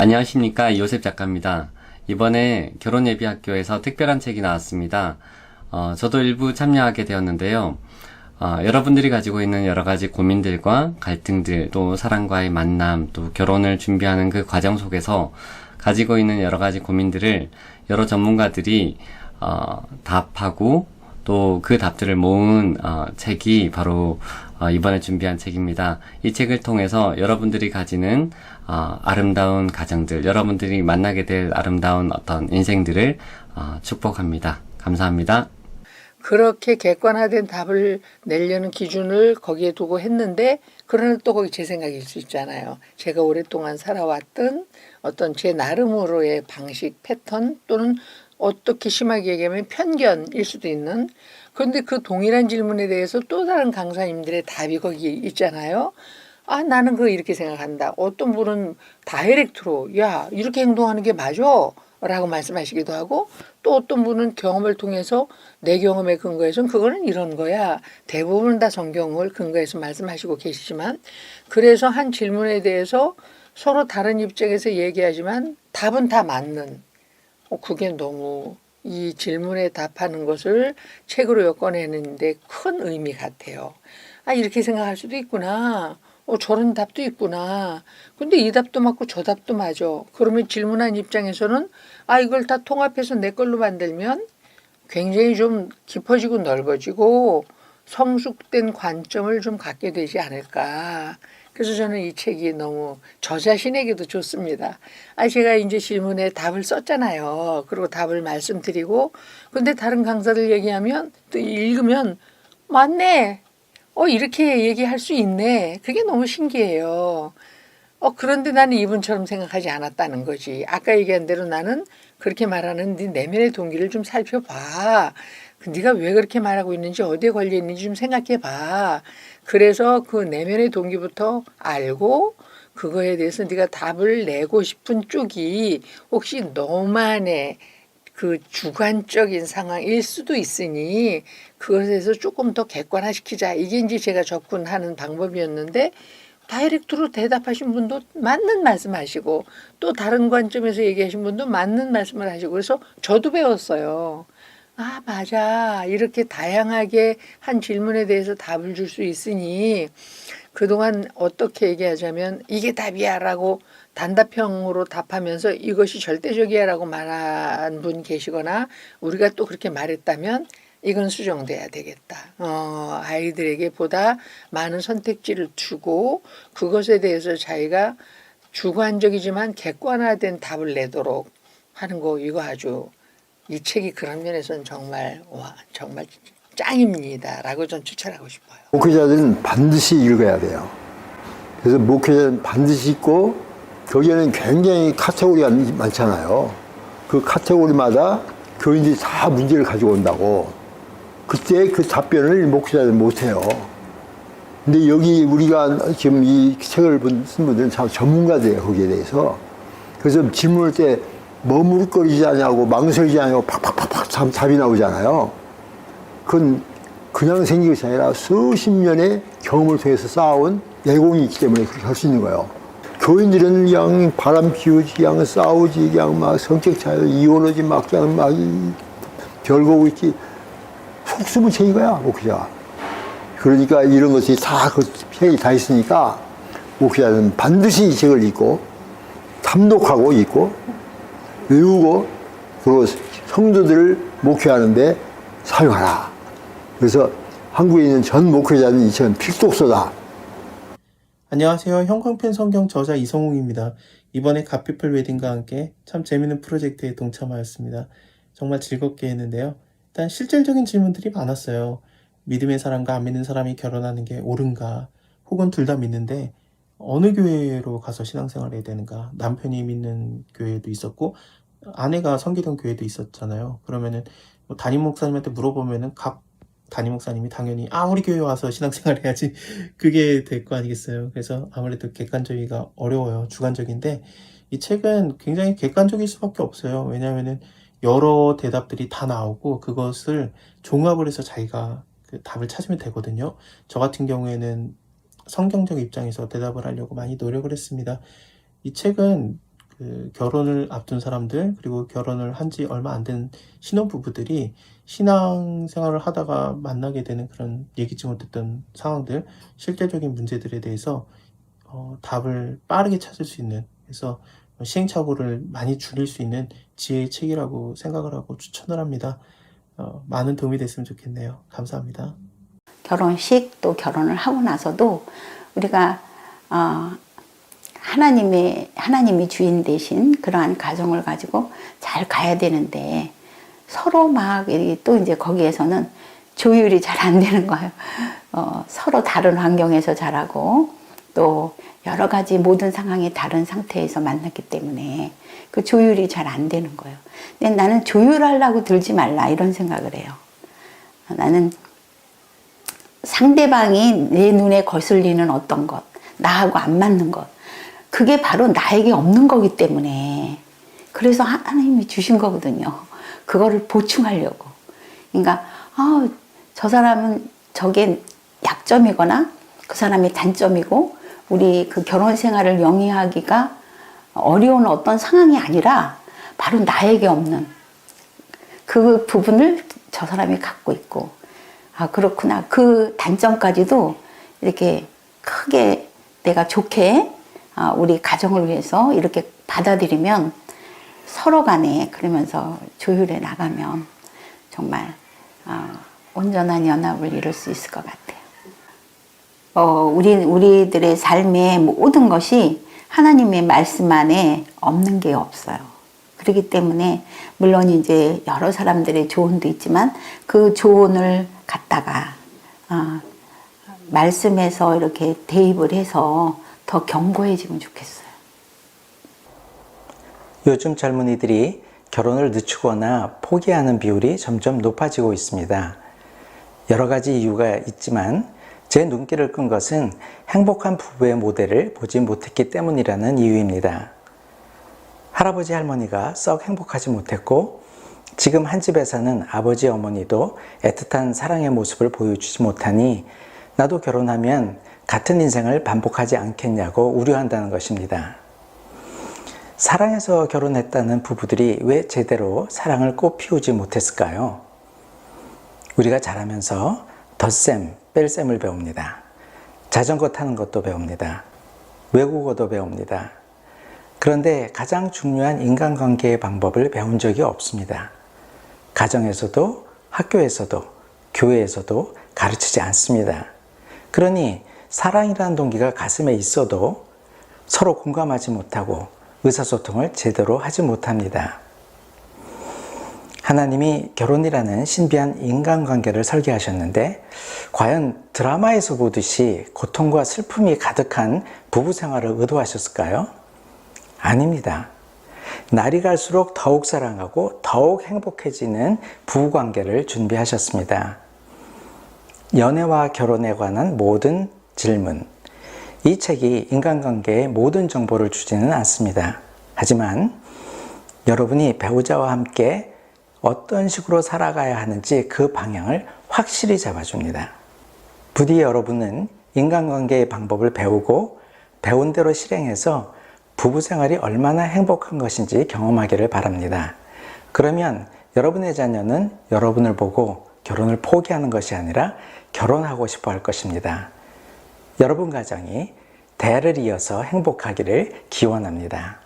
안녕하십니까, 요셉 작가입니다. 이번에 결혼예비학교에서 특별한 책이 나왔습니다. 저도 일부 참여하게 되었는데요. 여러분들이 가지고 있는 여러 가지 고민들과 갈등들, 또 사랑과의 만남, 또 결혼을 준비하는 그 과정 속에서 가지고 있는 여러 가지 고민들을 여러 전문가들이 답하고 또 그 답들을 모은 책이 바로 이번에 준비한 책입니다. 이 책을 통해서 여러분들이 가지는 아름다운 가정들, 여러분들이 만나게 될 아름다운 어떤 인생들을 축복합니다. 감사합니다. 그렇게 객관화된 답을 내려는 기준을 거기에 두고 했는데, 그러나 또 거기 제 생각일 수 있잖아요. 제가 오랫동안 살아왔던 어떤 제 나름으로의 방식, 패턴, 또는 어떻게 심하게 얘기하면 편견일 수도 있는. 그런데 그 동일한 질문에 대해서 또 다른 강사님들의 답이 거기 있잖아요. 나는 그거 이렇게 생각한다. 어떤 분은 다이렉트로, 야, 이렇게 행동하는 게 맞아 라고 말씀하시기도 하고, 또 어떤 분은 경험을 통해서 내 경험에 근거해서는 그거는 이런 거야. 대부분 다 성경을 근거해서 말씀하시고 계시지만, 그래서 한 질문에 대해서 서로 다른 입장에서 얘기하지만 답은 다 맞는, 그게 너무 이 질문에 답하는 것을 책으로 엮어내는데 큰 의미 같아요. 이렇게 생각할 수도 있구나. 저런 답도 있구나. 근데 이 답도 맞고 저 답도 맞아. 그러면 질문한 입장에서는 이걸 다 통합해서 내 걸로 만들면 굉장히 좀 깊어지고 넓어지고 성숙된 관점을 좀 갖게 되지 않을까. 그래서 저는 이 책이 너무 저 자신에게도 좋습니다. 제가 이제 질문에 답을 썼잖아요. 그리고 답을 말씀드리고, 근데 다른 강사들 얘기하면 또 읽으면 맞네. 이렇게 얘기할 수 있네. 그게 너무 신기해요. 그런데 나는 이분처럼 생각하지 않았다는 거지. 아까 얘기한 대로 나는 그렇게 말하는 네 내면의 동기를 좀 살펴봐. 네가 왜 그렇게 말하고 있는지, 어디에 걸려 있는지 좀 생각해 봐. 그래서 그 내면의 동기부터 알고 그거에 대해서 네가 답을 내고 싶은 쪽이 혹시 너만의 그 주관적인 상황일 수도 있으니 그것에서 조금 더 객관화시키자. 이게 이제 제가 접근하는 방법이었는데, 다이렉트로 대답하신 분도 맞는 말씀하시고 또 다른 관점에서 얘기하신 분도 맞는 말씀을 하시고, 그래서 저도 배웠어요. 맞아. 이렇게 다양하게 한 질문에 대해서 답을 줄 수 있으니 그동안 어떻게 얘기하자면 이게 답이야 라고 단답형으로 답하면서 이것이 절대적이야 라고 말한 분 계시거나, 우리가 또 그렇게 말했다면 이건 수정돼야 되겠다. 아이들에게 보다 많은 선택지를 주고 그것에 대해서 자기가 주관적이지만 객관화된 답을 내도록 하는 거, 이거 아주 이 책이 그런 면에서는 정말 정말 짱입니다 라고 전 추천하고 싶어요. 목회자들은 반드시 읽어야 돼요. 그래서 목회자는 반드시 읽고, 거기에는 굉장히 카테고리가 많잖아요. 그 카테고리마다 교인들이 다 문제를 가지고 온다고. 그때 그 답변을 목회자들은 못해요. 근데 여기 우리가 지금 이 책을 쓴 분들은 참 전문가들이에요, 거기에 대해서. 그래서 질문할 때 머무르거리지 않냐고, 망설이지 않냐고 팍팍팍팍 답이 나오잖아요. 그건 그냥 생긴 것이 아니라 수십 년의 경험을 통해서 쌓아온 내공이 있기 때문에 그렇게 할 수 있는 거예요. 교인들은 그냥 바람 피우지, 그냥 싸우지, 그냥 막 성격 차이, 이혼하지, 막 그냥 막 별거고 있지. 속수무 책인 거야, 목회자. 그러니까 이런 것이 다 그 책이 다 있으니까 목회자는 반드시 이 책을 읽고 탐독하고 읽고 외우고, 그리고 성도들을 목회하는데 사용하라. 그래서 한국에 있는 전 목회자는 이 책은 필독서다. 안녕하세요. 형광펜 성경 저자 이성웅입니다. 이번에 갓피플 웨딩과 함께 참 재밌는 프로젝트에 동참하였습니다. 정말 즐겁게 했는데요. 일단 실질적인 질문들이 많았어요. 믿음의 사람과 안 믿는 사람이 결혼하는 게 옳은가? 혹은 둘 다 믿는데 어느 교회로 가서 신앙생활을 해야 되는가? 남편이 믿는 교회도 있었고 아내가 섬기던 교회도 있었잖아요. 그러면은 담임 목사님한테 물어보면은 각 담임 목사님이 당연히 우리 교회 와서 신앙생활 해야지 그게 될 거 아니겠어요. 그래서 아무래도 객관적이기가 어려워요. 주관적인데 이 책은 굉장히 객관적일 수밖에 없어요. 왜냐하면은 여러 대답들이 다 나오고 그것을 종합을 해서 자기가 그 답을 찾으면 되거든요. 저 같은 경우에는 성경적 입장에서 대답을 하려고 많이 노력을 했습니다. 이 책은 그 결혼을 앞둔 사람들, 그리고 결혼을 한 지 얼마 안 된 신혼부부들이 신앙생활을 하다가 만나게 되는 그런 예기치 못했던 상황들, 실제적인 문제들에 대해서 답을 빠르게 찾을 수 있는, 그래서 시행착오를 많이 줄일 수 있는 지혜의 책이라고 생각을 하고 추천을 합니다. 많은 도움이 됐으면 좋겠네요. 감사합니다. 결혼식 또 결혼을 하고 나서도 우리가 하나님이 주인 되신 그러한 가정을 가지고 잘 가야 되는데 서로 막 또 이제 거기에서는 조율이 잘 안 되는 거예요. 서로 다른 환경에서 자라고 또 여러 가지 모든 상황이 다른 상태에서 만났기 때문에 그 조율이 잘 안 되는 거예요. 근데 나는 조율하려고 들지 말라 이런 생각을 해요. 나는 상대방이 내 눈에 거슬리는 어떤 것, 나하고 안 맞는 것, 그게 바로 나에게 없는 거기 때문에 그래서 하나님이 주신 거거든요. 그거를 보충하려고. 그러니까 저 사람은 저게 약점이거나 그 사람이 단점이고 우리 그 결혼 생활을 영위하기가 어려운 어떤 상황이 아니라 바로 나에게 없는 그 부분을 저 사람이 갖고 있고 그렇구나. 그 단점까지도 이렇게 크게 내가 좋게 우리 가정을 위해서 이렇게 받아들이면 서로 간에 그러면서 조율해 나가면 정말 온전한 연합을 이룰 수 있을 것 같아요. 우리들의 삶의 모든 것이 하나님의 말씀 안에 없는 게 없어요. 그렇기 때문에 물론 이제 여러 사람들의 조언도 있지만 그 조언을 갖다가 말씀에서 이렇게 대입을 해서 더 견고해지면 좋겠어요. 요즘 젊은이들이 결혼을 늦추거나 포기하는 비율이 점점 높아지고 있습니다. 여러 가지 이유가 있지만 제 눈길을 끈 것은 행복한 부부의 모델을 보지 못했기 때문이라는 이유입니다. 할아버지 할머니가 썩 행복하지 못했고 지금 한 집에서는 아버지 어머니도 애틋한 사랑의 모습을 보여주지 못하니 나도 결혼하면 같은 인생을 반복하지 않겠냐고 우려한다는 것입니다. 사랑해서 결혼했다는 부부들이 왜 제대로 사랑을 꽃피우지 못했을까요? 우리가 자라면서 덧셈, 뺄셈을 배웁니다. 자전거 타는 것도 배웁니다. 외국어도 배웁니다. 그런데 가장 중요한 인간관계의 방법을 배운 적이 없습니다. 가정에서도 학교에서도 교회에서도 가르치지 않습니다. 그러니 사랑이라는 동기가 가슴에 있어도 서로 공감하지 못하고 의사소통을 제대로 하지 못합니다. 하나님이 결혼이라는 신비한 인간관계를 설계하셨는데 과연 드라마에서 보듯이 고통과 슬픔이 가득한 부부 생활을 의도하셨을까요? 아닙니다. 날이 갈수록 더욱 사랑하고 더욱 행복해지는 부부관계를 준비하셨습니다. 연애와 결혼에 관한 모든 질문, 이 책이 인간관계의 모든 정보를 주지는 않습니다. 하지만 여러분이 배우자와 함께 어떤 식으로 살아가야 하는지 그 방향을 확실히 잡아줍니다. 부디 여러분은 인간관계의 방법을 배우고 배운 대로 실행해서 부부 생활이 얼마나 행복한 것인지 경험하기를 바랍니다. 그러면 여러분의 자녀는 여러분을 보고 결혼을 포기하는 것이 아니라 결혼하고 싶어 할 것입니다. 여러분 가정이 대를 이어서 행복하기를 기원합니다.